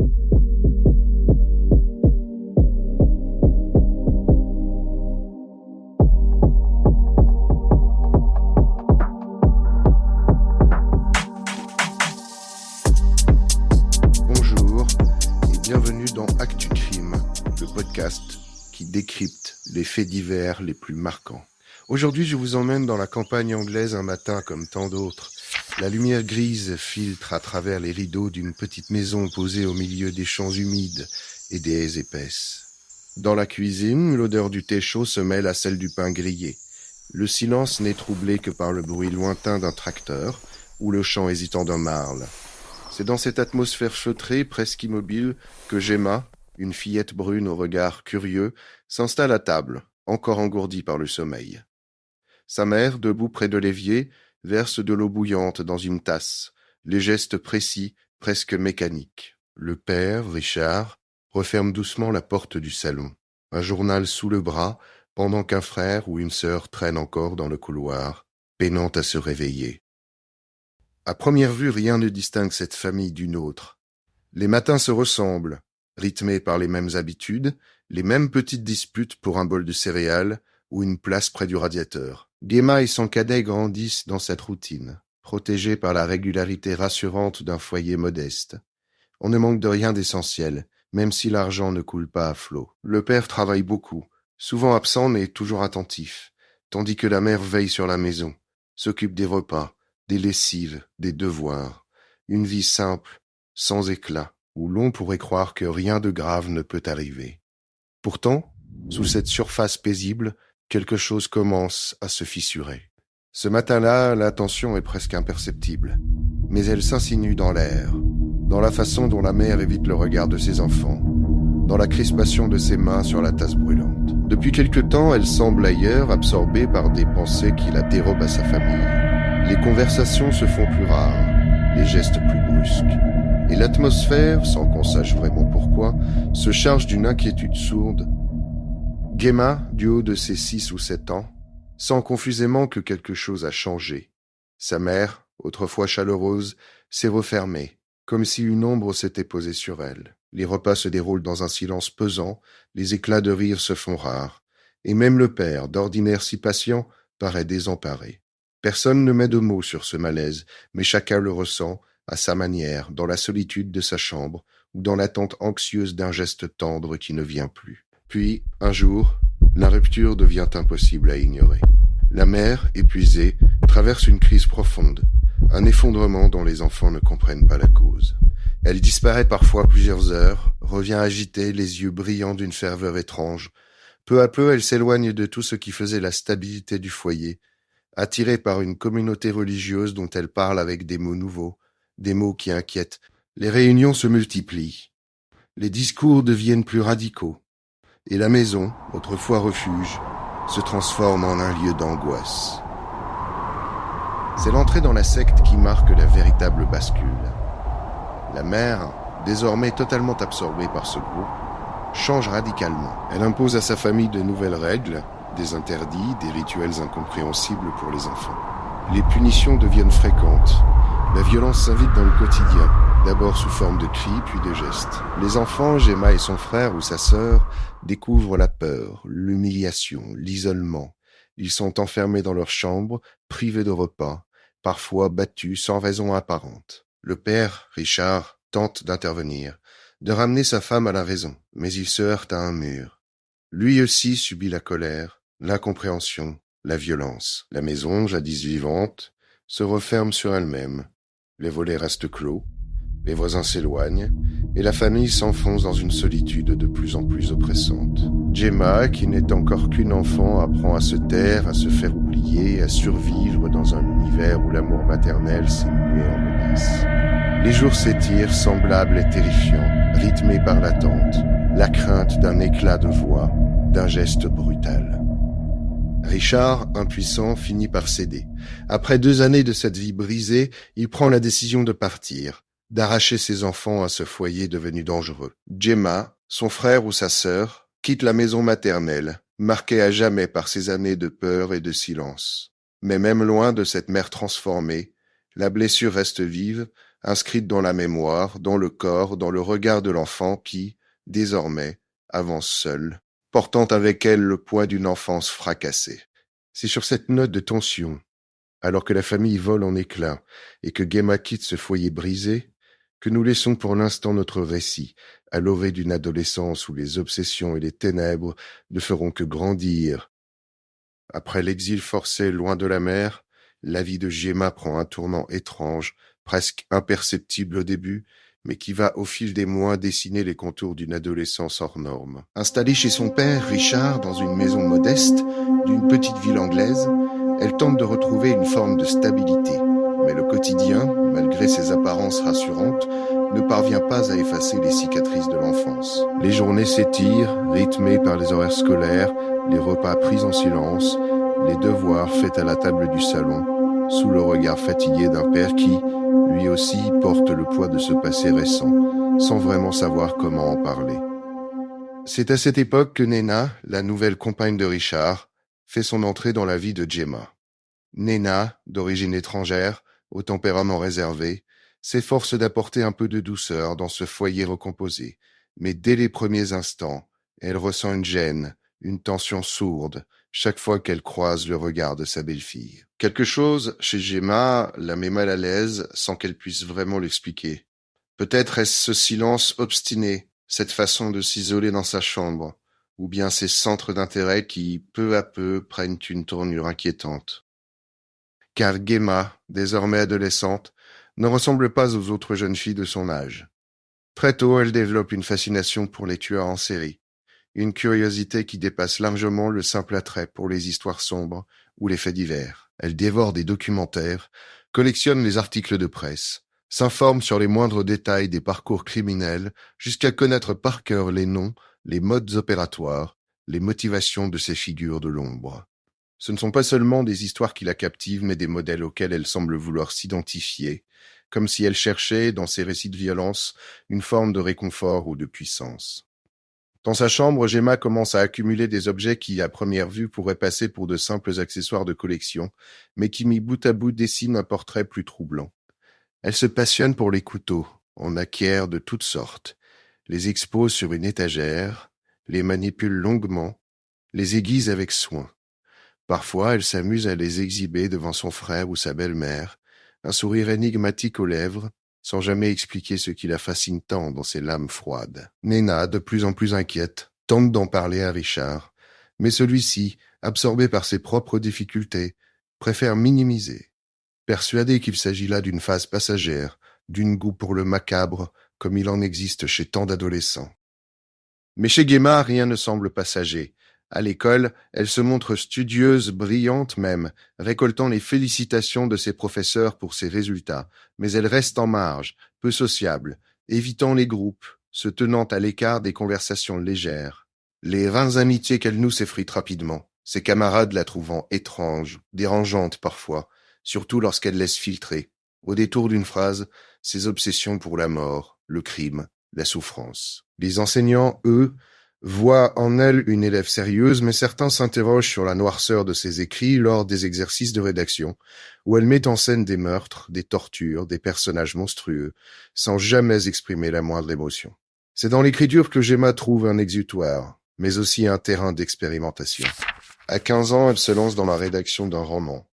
Bonjour et bienvenue dans Actu Crime, le podcast qui décrypte les faits divers les plus marquants. Aujourd'hui, je vous emmène dans la campagne anglaise un matin comme tant d'autres. La lumière grise filtre à travers les rideaux d'une petite maison posée au milieu des champs humides et des haies épaisses. Dans la cuisine, l'odeur du thé chaud se mêle à celle du pain grillé. Le silence n'est troublé que par le bruit lointain d'un tracteur ou le chant hésitant d'un marle. C'est dans cette atmosphère feutrée, presque immobile, que Gemma, une fillette brune au regard curieux, s'installe à table, encore engourdie par le sommeil. Sa mère, debout près de l'évier, verse de l'eau bouillante dans une tasse, les gestes précis, presque mécaniques. Le père, Richard, referme doucement la porte du salon, un journal sous le bras, pendant qu'un frère ou une sœur traîne encore dans le couloir, peinant à se réveiller. À première vue, rien ne distingue cette famille d'une autre. Les matins se ressemblent, rythmés par les mêmes habitudes, les mêmes petites disputes pour un bol de céréales ou une place près du radiateur. Gemma et son cadet grandissent dans cette routine, protégés par la régularité rassurante d'un foyer modeste. On ne manque de rien d'essentiel, même si l'argent ne coule pas à flot. Le père travaille beaucoup, souvent absent mais toujours attentif, tandis que la mère veille sur la maison, s'occupe des repas, des lessives, des devoirs. Une vie simple, sans éclat, où l'on pourrait croire que rien de grave ne peut arriver. Pourtant, sous cette surface paisible, quelque chose commence à se fissurer. Ce matin-là, la tension est presque imperceptible, mais elle s'insinue dans l'air, dans la façon dont la mère évite le regard de ses enfants, dans la crispation de ses mains sur la tasse brûlante. Depuis quelque temps, elle semble ailleurs, absorbée par des pensées qui la dérobent à sa famille. Les conversations se font plus rares, les gestes plus brusques, et l'atmosphère, sans qu'on sache vraiment pourquoi, se charge d'une inquiétude sourde. Gemma, du haut de ses 6 ou 7 ans, sent confusément que quelque chose a changé. Sa mère, autrefois chaleureuse, s'est refermée, comme si une ombre s'était posée sur elle. Les repas se déroulent dans un silence pesant, les éclats de rire se font rares, et même le père, d'ordinaire si patient, paraît désemparé. Personne ne met de mots sur ce malaise, mais chacun le ressent, à sa manière, dans la solitude de sa chambre, ou dans l'attente anxieuse d'un geste tendre qui ne vient plus. Puis, un jour, la rupture devient impossible à ignorer. La mère, épuisée, traverse une crise profonde, un effondrement dont les enfants ne comprennent pas la cause. Elle disparaît parfois plusieurs heures, revient agitée, les yeux brillants d'une ferveur étrange. Peu à peu, elle s'éloigne de tout ce qui faisait la stabilité du foyer, attirée par une communauté religieuse dont elle parle avec des mots nouveaux, des mots qui inquiètent. Les réunions se multiplient. Les discours deviennent plus radicaux. Et la maison, autrefois refuge, se transforme en un lieu d'angoisse. C'est l'entrée dans la secte qui marque la véritable bascule. La mère, désormais totalement absorbée par ce groupe, change radicalement. Elle impose à sa famille de nouvelles règles, des interdits, des rituels incompréhensibles pour les enfants. Les punitions deviennent fréquentes. La violence s'invite dans le quotidien, d'abord sous forme de cris, puis de gestes. Les enfants, Gemma et son frère ou sa sœur, découvrent la peur, l'humiliation, l'isolement. Ils sont enfermés dans leur chambre, privés de repas, parfois battus sans raison apparente. Le père, Richard, tente d'intervenir, de ramener sa femme à la raison, mais il se heurte à un mur. Lui aussi subit la colère, l'incompréhension, la violence. La maison, jadis vivante, se referme sur elle-même. Les volets restent clos, les voisins s'éloignent, et la famille s'enfonce dans une solitude de plus en plus oppressante. Gemma, qui n'est encore qu'une enfant, apprend à se taire, à se faire oublier, à survivre dans un univers où l'amour maternel s'est mué en menace. Les jours s'étirent, semblables et terrifiants, rythmés par l'attente, la crainte d'un éclat de voix, d'un geste brutal. Richard, impuissant, finit par céder. Après 2 années de cette vie brisée, il prend la décision de partir, d'arracher ses enfants à ce foyer devenu dangereux. Gemma, son frère ou sa sœur, quittent la maison maternelle, marquée à jamais par ces années de peur et de silence. Mais même loin de cette mère transformée, la blessure reste vive, inscrite dans la mémoire, dans le corps, dans le regard de l'enfant qui, désormais, avance seule, portant avec elle le poids d'une enfance fracassée. C'est sur cette note de tension, alors que la famille vole en éclats et que Gemma quitte ce foyer brisé, que nous laissons pour l'instant notre récit à l'orée d'une adolescence où les obsessions et les ténèbres ne feront que grandir. Après l'exil forcé loin de la mer, la vie de Gemma prend un tournant étrange, presque imperceptible au début, mais qui va au fil des mois dessiner les contours d'une adolescence hors norme. Installée chez son père, Richard, dans une maison modeste d'une petite ville anglaise, elle tente de retrouver une forme de stabilité. Mais le quotidien, malgré ses apparences rassurantes, ne parvient pas à effacer les cicatrices de l'enfance. Les journées s'étirent, rythmées par les horaires scolaires, les repas pris en silence, les devoirs faits à la table du salon, sous le regard fatigué d'un père qui, lui aussi, porte le poids de ce passé récent, sans vraiment savoir comment en parler. C'est à cette époque que Nena, la nouvelle compagne de Richard, fait son entrée dans la vie de Gemma. Nena, d'origine étrangère, au tempérament réservé, s'efforce d'apporter un peu de douceur dans ce foyer recomposé, mais dès les premiers instants, elle ressent une gêne, une tension sourde, chaque fois qu'elle croise le regard de sa belle-fille. Quelque chose, chez Gemma, la met mal à l'aise sans qu'elle puisse vraiment l'expliquer. Peut-être est-ce ce silence obstiné, cette façon de s'isoler dans sa chambre, ou bien ces centres d'intérêt qui, peu à peu, prennent une tournure inquiétante. Car Gemma, désormais adolescente, ne ressemble pas aux autres jeunes filles de son âge. Très tôt, elle développe une fascination pour les tueurs en série, une curiosité qui dépasse largement le simple attrait pour les histoires sombres ou les faits divers. Elle dévore des documentaires, collectionne les articles de presse, s'informe sur les moindres détails des parcours criminels jusqu'à connaître par cœur les noms, les modes opératoires, les motivations de ces figures de l'ombre. Ce ne sont pas seulement des histoires qui la captivent, mais des modèles auxquels elle semble vouloir s'identifier, comme si elle cherchait, dans ses récits de violence, une forme de réconfort ou de puissance. Dans sa chambre, Gemma commence à accumuler des objets qui, à première vue, pourraient passer pour de simples accessoires de collection, mais qui, mis bout à bout, dessinent un portrait plus troublant. Elle se passionne pour les couteaux, en acquiert de toutes sortes, les expose sur une étagère, les manipule longuement, les aiguise avec soin. Parfois, elle s'amuse à les exhiber devant son frère ou sa belle-mère, un sourire énigmatique aux lèvres, sans jamais expliquer ce qui la fascine tant dans ses lames froides. Nena, de plus en plus inquiète, tente d'en parler à Richard, mais celui-ci, absorbé par ses propres difficultés, préfère minimiser, persuadé qu'il s'agit là d'une phase passagère, d'une goût pour le macabre, comme il en existe chez tant d'adolescents. Mais chez Gemma, rien ne semble passager. À l'école, elle se montre studieuse, brillante même, récoltant les félicitations de ses professeurs pour ses résultats, mais elle reste en marge, peu sociable, évitant les groupes, se tenant à l'écart des conversations légères. Les rares amitiés qu'elle noue s'effritent rapidement, ses camarades la trouvant étrange, dérangeante parfois, surtout lorsqu'elle laisse filtrer, au détour d'une phrase, ses obsessions pour la mort, le crime, la souffrance. Les enseignants, eux, voient en elle une élève sérieuse, mais certains s'interrogent sur la noirceur de ses écrits lors des exercices de rédaction, où elle met en scène des meurtres, des tortures, des personnages monstrueux, sans jamais exprimer la moindre émotion. C'est dans l'écriture que Gemma trouve un exutoire, mais aussi un terrain d'expérimentation. À 15 ans, elle se lance dans la rédaction d'un roman.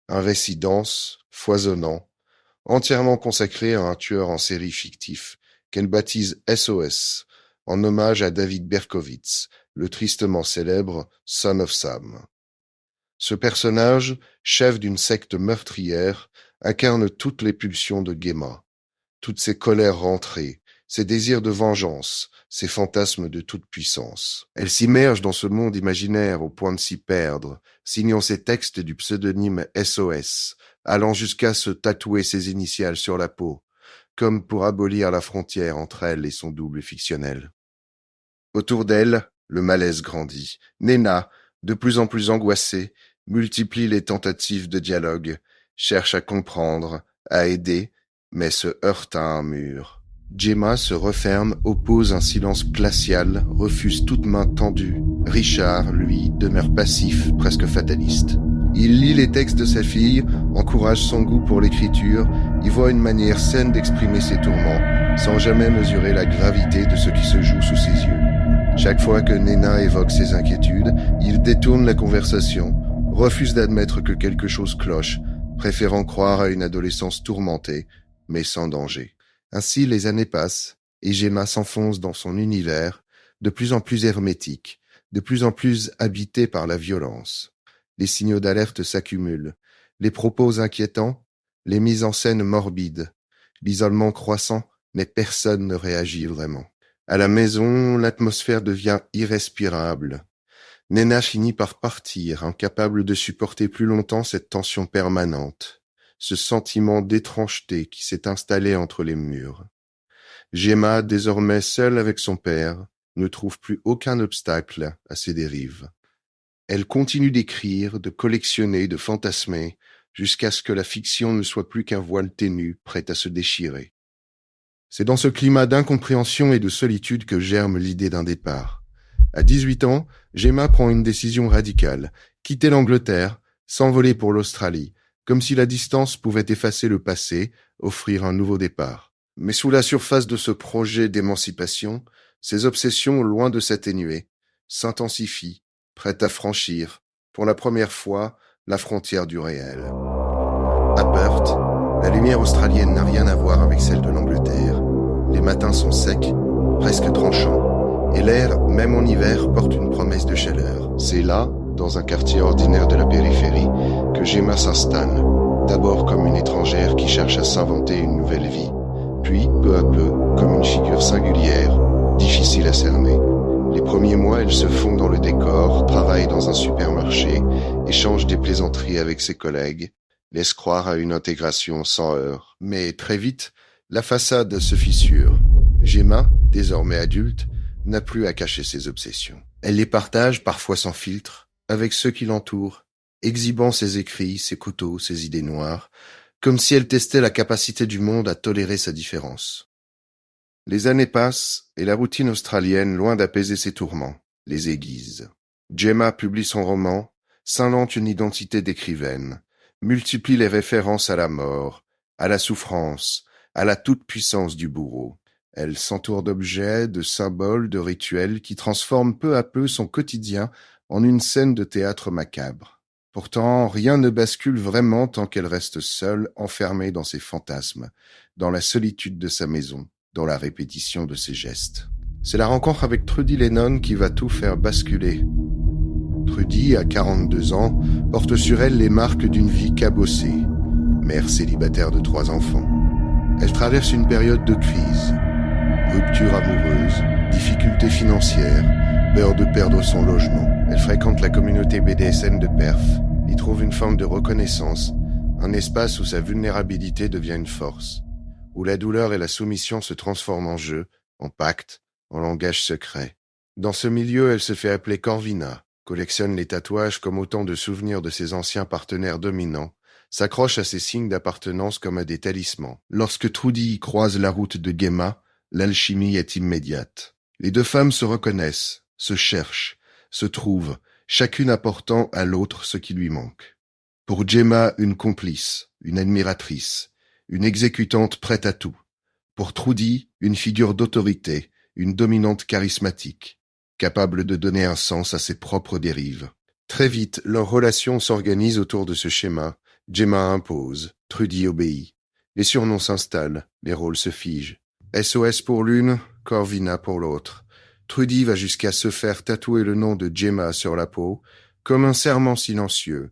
Un récit dense, foisonnant, entièrement consacré à un tueur en série fictif, qu'elle baptise SOS, en hommage à David Berkowitz, le tristement célèbre Son of Sam. Ce personnage, chef d'une secte meurtrière, incarne toutes les pulsions de Gemma, toutes ses colères rentrées, ses désirs de vengeance, ses fantasmes de toute puissance. Elle s'immerge dans ce monde imaginaire au point de s'y perdre, signant ses textes du pseudonyme SOS, allant jusqu'à se tatouer ses initiales sur la peau, comme pour abolir la frontière entre elle et son double fictionnel. Autour d'elle, le malaise grandit. Nena, de plus en plus angoissée, multiplie les tentatives de dialogue, cherche à comprendre, à aider, mais se heurte à un mur. Gemma se referme, oppose un silence glacial, refuse toute main tendue. Richard, lui, demeure passif, presque fataliste. Il lit les textes de sa fille, encourage son goût pour l'écriture, y voit une manière saine d'exprimer ses tourments, sans jamais mesurer la gravité de ce qui se joue sous ses yeux. Chaque fois que Nena évoque ses inquiétudes, il détourne la conversation, refuse d'admettre que quelque chose cloche, préférant croire à une adolescence tourmentée, mais sans danger. Ainsi, les années passent, et Gemma s'enfonce dans son univers, de plus en plus hermétique, de plus en plus habité par la violence. Les signaux d'alerte s'accumulent, les propos inquiétants, les mises en scène morbides, l'isolement croissant, mais personne ne réagit vraiment. À la maison, l'atmosphère devient irrespirable. Nena finit par partir, incapable de supporter plus longtemps cette tension permanente, ce sentiment d'étrangeté qui s'est installé entre les murs. Gemma, désormais seule avec son père, ne trouve plus aucun obstacle à ses dérives. Elle continue d'écrire, de collectionner, de fantasmer, jusqu'à ce que la fiction ne soit plus qu'un voile ténu, prêt à se déchirer. C'est dans ce climat d'incompréhension et de solitude que germe l'idée d'un départ. À 18 ans, Gemma prend une décision radicale, quitter l'Angleterre, s'envoler pour l'Australie, comme si la distance pouvait effacer le passé, offrir un nouveau départ. Mais sous la surface de ce projet d'émancipation, ses obsessions, loin de s'atténuer, s'intensifient, prêtes à franchir, pour la première fois, la frontière du réel. À Perth, la lumière australienne n'a rien à voir avec celle de l'Angleterre. Les matins sont secs, presque tranchants, et l'air, même en hiver, porte une promesse de chaleur. C'est là, dans un quartier ordinaire de la périphérie, que Gemma s'installe, d'abord comme une étrangère qui cherche à s'inventer une nouvelle vie, puis, peu à peu, comme une figure singulière, difficile à cerner. Les premiers mois, elle se fond dans le décor, travaille dans un supermarché, échange des plaisanteries avec ses collègues, laisse croire à une intégration sans heurts. Mais très vite, la façade se fissure. Gemma, désormais adulte, n'a plus à cacher ses obsessions. Elle les partage, parfois sans filtre, avec ceux qui l'entourent, exhibant ses écrits, ses couteaux, ses idées noires, comme si elle testait la capacité du monde à tolérer sa différence. Les années passent, et la routine australienne, loin d'apaiser ses tourments, les aiguise. Gemma publie son roman, s'invente une identité d'écrivaine, multiplie les références à la mort, à la souffrance, à la toute-puissance du bourreau. Elle s'entoure d'objets, de symboles, de rituels qui transforment peu à peu son quotidien en une scène de théâtre macabre. Pourtant, rien ne bascule vraiment tant qu'elle reste seule, enfermée dans ses fantasmes, dans la solitude de sa maison, dans la répétition de ses gestes. C'est la rencontre avec Trudy Lennon qui va tout faire basculer. Trudy, à 42 ans, porte sur elle les marques d'une vie cabossée, mère célibataire de 3 enfants. Elle traverse une période de crise, rupture amoureuse, difficultés financières, peur de perdre son logement. Elle fréquente la communauté BDSM de Perth, y trouve une forme de reconnaissance, un espace où sa vulnérabilité devient une force, où la douleur et la soumission se transforment en jeu, en pacte, en langage secret. Dans ce milieu, elle se fait appeler Corvina, collectionne les tatouages comme autant de souvenirs de ses anciens partenaires dominants, s'accroche à ses signes d'appartenance comme à des talismans. Lorsque Trudy croise la route de Gemma, l'alchimie est immédiate. Les deux femmes se reconnaissent, se cherchent, se trouvent, chacune apportant à l'autre ce qui lui manque. Pour Gemma, une complice, une admiratrice, une exécutante prête à tout. Pour Trudy, une figure d'autorité, une dominante charismatique, capable de donner un sens à ses propres dérives. Très vite, leur relation s'organise autour de ce schéma. Gemma impose, Trudy obéit. Les surnoms s'installent, les rôles se figent. SOS pour l'une, Corvina pour l'autre. Trudy va jusqu'à se faire tatouer le nom de Gemma sur la peau, comme un serment silencieux.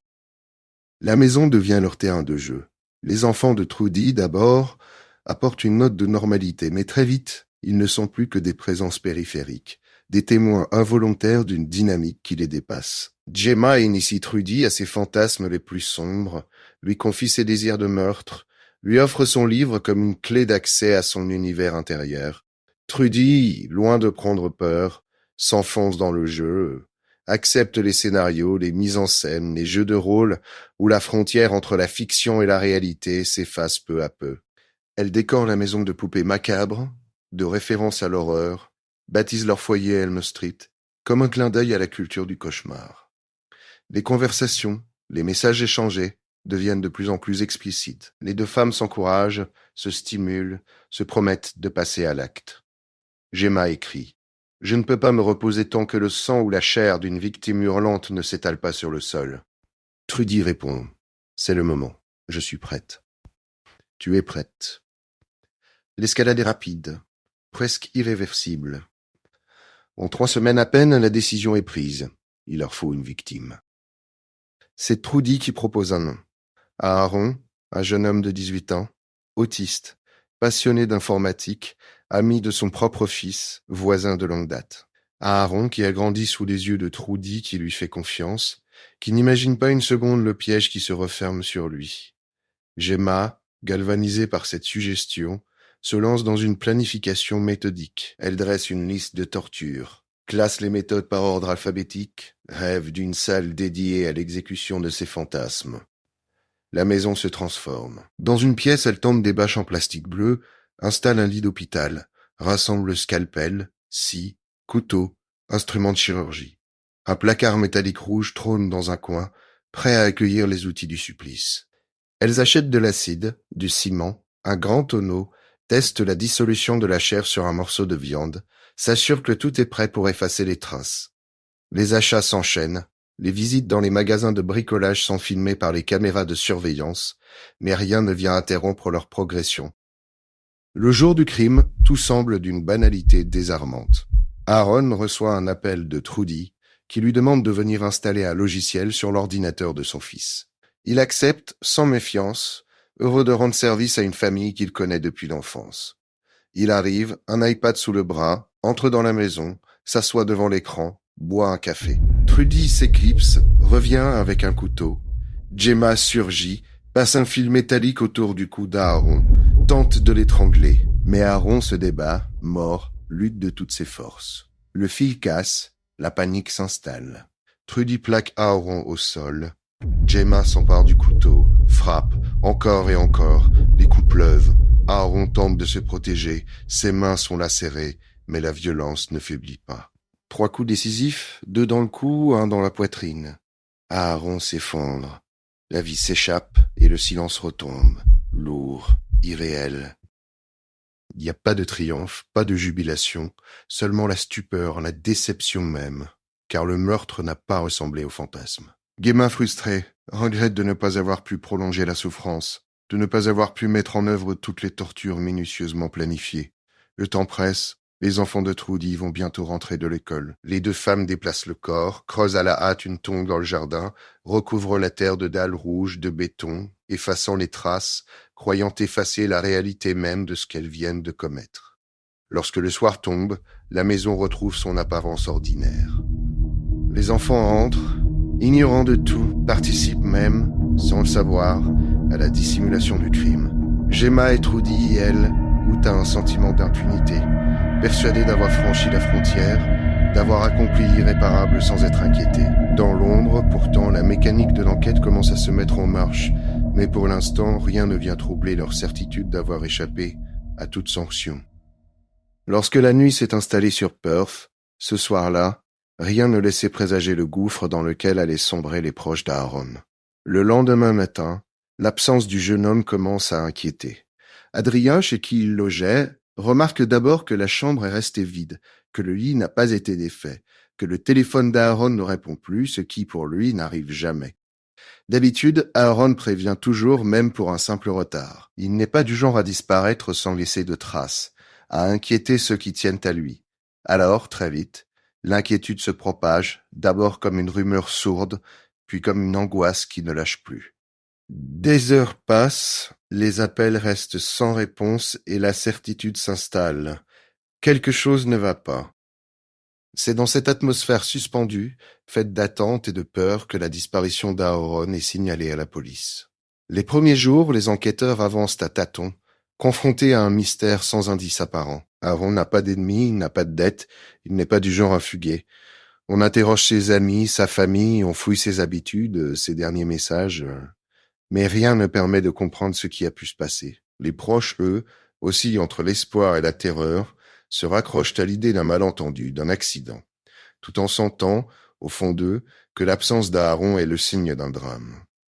La maison devient leur terrain de jeu. Les enfants de Trudy, d'abord, apportent une note de normalité, mais très vite, ils ne sont plus que des présences périphériques, des témoins involontaires d'une dynamique qui les dépasse. Gemma initie Trudy à ses fantasmes les plus sombres, lui confie ses désirs de meurtre, lui offre son livre comme une clé d'accès à son univers intérieur. Trudy, loin de prendre peur, s'enfonce dans le jeu, accepte les scénarios, les mises en scène, les jeux de rôle où la frontière entre la fiction et la réalité s'efface peu à peu. Elle décore la maison de poupées macabres, de références à l'horreur, baptise leur foyer Elm Street, comme un clin d'œil à la culture du cauchemar. Les conversations, Les messages échangés deviennent de plus en plus explicites. Les deux femmes s'encouragent, se stimulent, se promettent de passer à l'acte. Gemma écrit « Je ne peux pas me reposer tant que le sang ou la chair d'une victime hurlante ne s'étale pas sur le sol. » Trudy répond « C'est le moment. Je suis prête. » Tu es prête. L'escalade est rapide, presque irréversible. En 3 semaines à peine, la décision est prise. Il leur faut une victime. C'est Trudy qui propose un nom. Aaron, un jeune homme de 18 ans, autiste, passionné d'informatique, ami de son propre fils, voisin de longue date. Aaron qui a grandi sous les yeux de Trudy qui lui fait confiance, qui n'imagine pas une seconde le piège qui se referme sur lui. Gemma, galvanisée par cette suggestion, se lance dans une planification méthodique. Elle dresse une liste de tortures, classe les méthodes par ordre alphabétique, rêve d'une salle dédiée à l'exécution de ses fantasmes. La maison se transforme. Dans une pièce, elle tente des bâches en plastique bleu, installe un lit d'hôpital, rassemble scalpel, scie, couteau, instruments de chirurgie. Un placard métallique rouge trône dans un coin, prêt à accueillir les outils du supplice. Elles achètent de l'acide, du ciment, un grand tonneau, testent la dissolution de la chair sur un morceau de viande, s'assurent que tout est prêt pour effacer les traces. Les achats s'enchaînent, les visites dans les magasins de bricolage sont filmées par les caméras de surveillance, mais rien ne vient interrompre leur progression. Le jour du crime, tout semble d'une banalité désarmante. Aaron reçoit un appel de Trudy qui lui demande de venir installer un logiciel sur l'ordinateur de son fils. Il accepte sans méfiance, heureux de rendre service à une famille qu'il connaît depuis l'enfance. Il arrive, un iPad sous le bras, entre dans la maison, s'assoit devant l'écran, boit un café. Trudy s'éclipse, revient avec un couteau. Gemma surgit, passe un fil métallique autour du cou d'Aaron, tente de l'étrangler. Mais Aaron se débat, mort, lutte de toutes ses forces. Le fil casse, la panique s'installe. Trudy plaque Aaron au sol. Gemma s'empare du couteau, frappe, encore et encore. Les coups pleuvent. Aaron tente de se protéger, ses mains sont lacérées, mais la violence ne faiblit pas. 3 coups décisifs, 2 dans le cou, 1 dans la poitrine. Aaron s'effondre. La vie s'échappe et le silence retombe, lourd, irréel. Il n'y a pas de triomphe, pas de jubilation, seulement la stupeur, la déception même, car le meurtre n'a pas ressemblé au fantasme. Gemma frustrée, regrette de ne pas avoir pu prolonger la souffrance, de ne pas avoir pu mettre en œuvre toutes les tortures minutieusement planifiées. Le temps presse, les enfants de Trudy vont bientôt rentrer de l'école. Les 2 femmes déplacent le corps, creusent à la hâte une tombe dans le jardin, recouvrent la terre de dalles rouges, de béton, effaçant les traces, croyant effacer la réalité même de ce qu'elles viennent de commettre. Lorsque le soir tombe, la maison retrouve son apparence ordinaire. Les enfants entrent, ignorant de tout, participent même, sans le savoir, à la dissimulation du crime. Gemma et Trudy, elles, goûtent à un sentiment d'impunité, persuadées d'avoir franchi la frontière, d'avoir accompli l'irréparable sans être inquiétées. Dans l'ombre, pourtant, la mécanique de l'enquête commence à se mettre en marche, mais pour l'instant, rien ne vient troubler leur certitude d'avoir échappé à toute sanction. Lorsque la nuit s'est installée sur Perth, ce soir-là, rien ne laissait présager le gouffre dans lequel allaient sombrer les proches d'Aaron. Le lendemain matin, l'absence du jeune homme commence à inquiéter. Adrien, chez qui il logeait, remarque d'abord que la chambre est restée vide, que le lit n'a pas été défait, que le téléphone d'Aaron ne répond plus, ce qui, pour lui, n'arrive jamais. D'habitude, Aaron prévient toujours, même pour un simple retard. Il n'est pas du genre à disparaître sans laisser de traces, à inquiéter ceux qui tiennent à lui. Alors, très vite, l'inquiétude se propage, d'abord comme une rumeur sourde, puis comme une angoisse qui ne lâche plus. Des heures passent, les appels restent sans réponse et la certitude s'installe. Quelque chose ne va pas. C'est dans cette atmosphère suspendue, faite d'attente et de peur, que la disparition d'Aaron est signalée à la police. Les premiers jours, les enquêteurs avancent à tâtons, confrontés à un mystère sans indice apparent. Aaron n'a pas d'ennemis, il n'a pas de dette, il n'est pas du genre à fuguer. On interroge ses amis, sa famille, on fouille ses habitudes, ses derniers messages, mais rien ne permet de comprendre ce qui a pu se passer. Les proches, eux, oscillent entre l'espoir et la terreur, se raccrochent à l'idée d'un malentendu, d'un accident, tout en sentant, au fond d'eux, que l'absence d'Aaron est le signe d'un drame.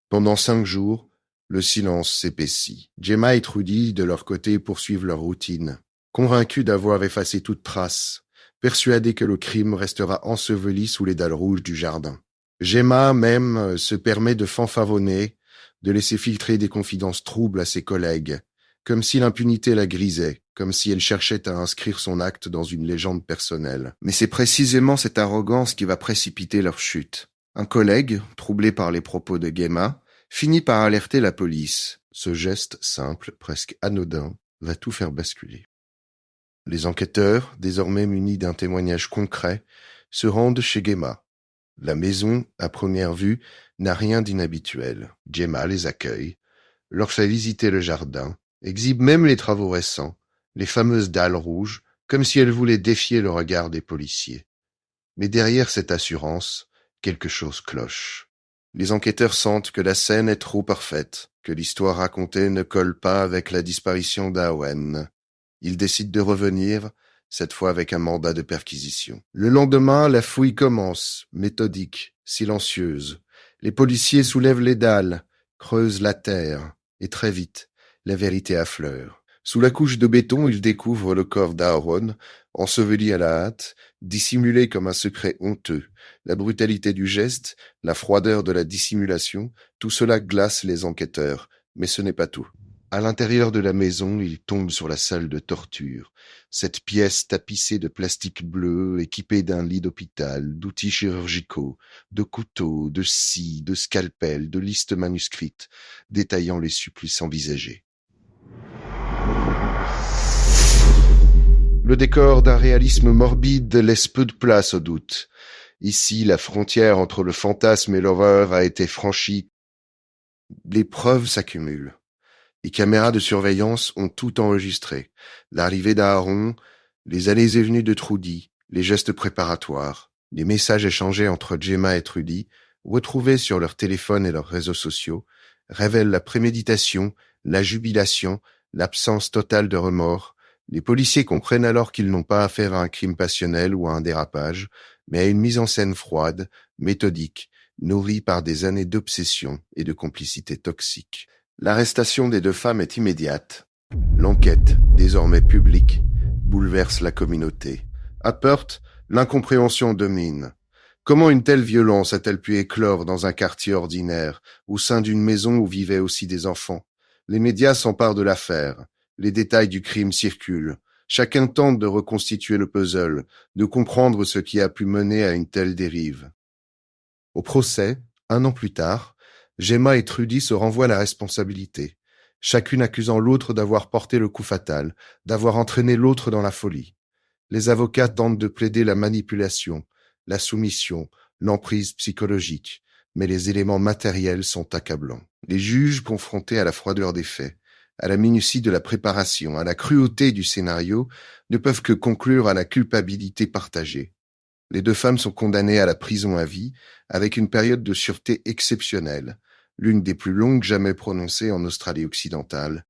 Pendant 5 jours, le silence s'épaissit. Gemma et Trudy, de leur côté, poursuivent leur routine, convaincus d'avoir effacé toute trace, persuadés que le crime restera enseveli sous les dalles rouges du jardin. Gemma, même, se permet de fanfaronner, de laisser filtrer des confidences troubles à ses collègues, comme si l'impunité la grisait, comme si elle cherchait à inscrire son acte dans une légende personnelle. Mais c'est précisément cette arrogance qui va précipiter leur chute. Un collègue, troublé par les propos de Gemma, finit par alerter la police. Ce geste simple, presque anodin, va tout faire basculer. Les enquêteurs, désormais munis d'un témoignage concret, se rendent chez Gemma. La maison, à première vue, n'a rien d'inhabituel. Gemma les accueille, leur fait visiter le jardin, exhibe même les travaux récents, les fameuses dalles rouges, comme si elle voulait défier le regard des policiers. Mais derrière cette assurance, quelque chose cloche. Les enquêteurs sentent que la scène est trop parfaite, que l'histoire racontée ne colle pas avec la disparition d'Owen. Ils décident de revenir, cette fois avec un mandat de perquisition. Le lendemain, la fouille commence, méthodique, silencieuse. Les policiers soulèvent les dalles, creusent la terre, et très vite, la vérité affleure. Sous la couche de béton, ils découvrent le corps d'Aaron, enseveli à la hâte, dissimulé comme un secret honteux. La brutalité du geste, la froideur de la dissimulation, tout cela glace les enquêteurs, mais ce n'est pas tout. À l'intérieur de la maison, ils tombent sur la salle de torture. Cette pièce tapissée de plastique bleu, équipée d'un lit d'hôpital, d'outils chirurgicaux, de couteaux, de scies, de scalpels, de listes manuscrites, détaillant les supplices envisagés. Le décor d'un réalisme morbide laisse peu de place au doute. Ici, la frontière entre le fantasme et l'horreur a été franchie. Les preuves s'accumulent. Les caméras de surveillance ont tout enregistré. L'arrivée d'Aaron, les allées et venues de Trudy, les gestes préparatoires, les messages échangés entre Gemma et Trudy, retrouvés sur leurs téléphones et leurs réseaux sociaux, révèlent la préméditation, la jubilation, l'absence totale de remords. Les policiers comprennent alors qu'ils n'ont pas affaire à un crime passionnel ou à un dérapage, mais à une mise en scène froide, méthodique, nourrie par des années d'obsession et de complicité toxique. L'arrestation des 2 femmes est immédiate. L'enquête, désormais publique, bouleverse la communauté. À Perth, l'incompréhension domine. Comment une telle violence a-t-elle pu éclore dans un quartier ordinaire, au sein d'une maison où vivaient aussi des enfants? Les médias s'emparent de l'affaire. Les détails du crime circulent. Chacun tente de reconstituer le puzzle, de comprendre ce qui a pu mener à une telle dérive. Au procès, 1 an plus tard, Gemma et Trudy se renvoient la responsabilité, chacune accusant l'autre d'avoir porté le coup fatal, d'avoir entraîné l'autre dans la folie. Les avocats tentent de plaider la manipulation, la soumission, l'emprise psychologique, mais les éléments matériels sont accablants. Les juges, confrontés à la froideur des faits, à la minutie de la préparation, à la cruauté du scénario, ne peuvent que conclure à la culpabilité partagée. Les 2 femmes sont condamnées à la prison à vie, avec une période de sûreté exceptionnelle, l'une des plus longues jamais prononcées en Australie occidentale.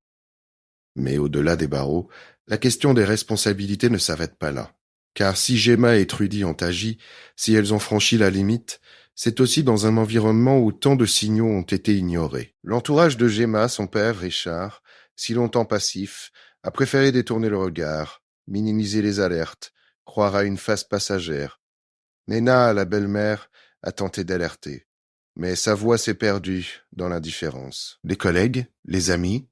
Mais au-delà des barreaux, la question des responsabilités ne s'arrête pas là. Car si Gemma et Trudy ont agi, si elles ont franchi la limite, c'est aussi dans un environnement où tant de signaux ont été ignorés. L'entourage de Gemma, son père Richard, si longtemps passif, a préféré détourner le regard, minimiser les alertes, croire à une phase passagère. Nena, la belle-mère, a tenté d'alerter, mais sa voix s'est perdue dans l'indifférence. Les collègues, les amis,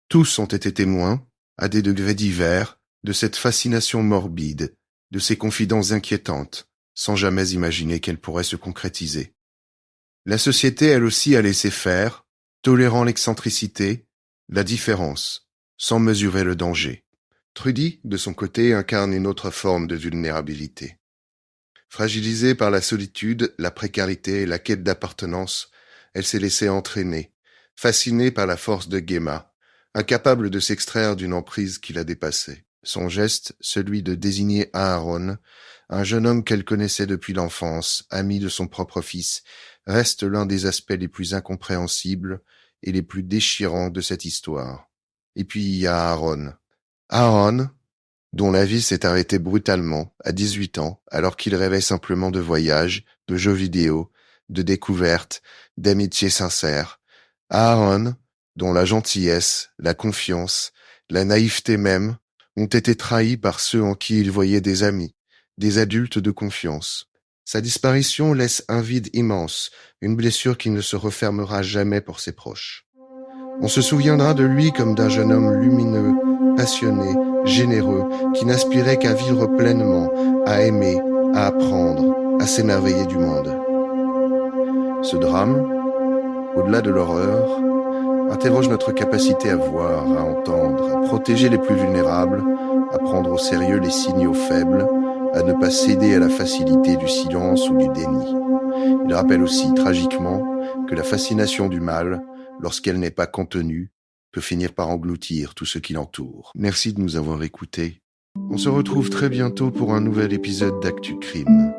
tous ont été témoins, à des degrés divers, de cette fascination morbide, de ces confidences inquiétantes, sans jamais imaginer qu'elles pourraient se concrétiser. La société, elle aussi, a laissé faire, tolérant l'excentricité, la différence, sans mesurer le danger. Trudy, de son côté, incarne une autre forme de vulnérabilité. Fragilisée par la solitude, la précarité et la quête d'appartenance, elle s'est laissée entraîner, fascinée par la force de Gemma, incapable de s'extraire d'une emprise qui la dépassait. Son geste, celui de désigner Aaron, un jeune homme qu'elle connaissait depuis l'enfance, ami de son propre fils, reste l'un des aspects les plus incompréhensibles et les plus déchirants de cette histoire. Et puis il y a Aaron. Aaron, dont la vie s'est arrêtée brutalement à 18 ans, alors qu'il rêvait simplement de voyages, de jeux vidéo, de découvertes, d'amitié sincère. À Aaron, dont la gentillesse, la confiance, la naïveté même ont été trahis par ceux en qui il voyait des amis, des adultes de confiance. Sa disparition laisse un vide immense, une blessure qui ne se refermera jamais pour ses proches. On se souviendra de lui comme d'un jeune homme lumineux, passionné, généreux, qui n'aspirait qu'à vivre pleinement, à aimer, à apprendre, à s'émerveiller du monde. Ce drame, au-delà de l'horreur, interroge notre capacité à voir, à entendre, à protéger les plus vulnérables, à prendre au sérieux les signaux faibles, à ne pas céder à la facilité du silence ou du déni. Il rappelle aussi, tragiquement, que la fascination du mal, lorsqu'elle n'est pas contenue, peut finir par engloutir tout ce qui l'entoure. Merci de nous avoir écoutés. On se retrouve très bientôt pour un nouvel épisode d'Actu Crime.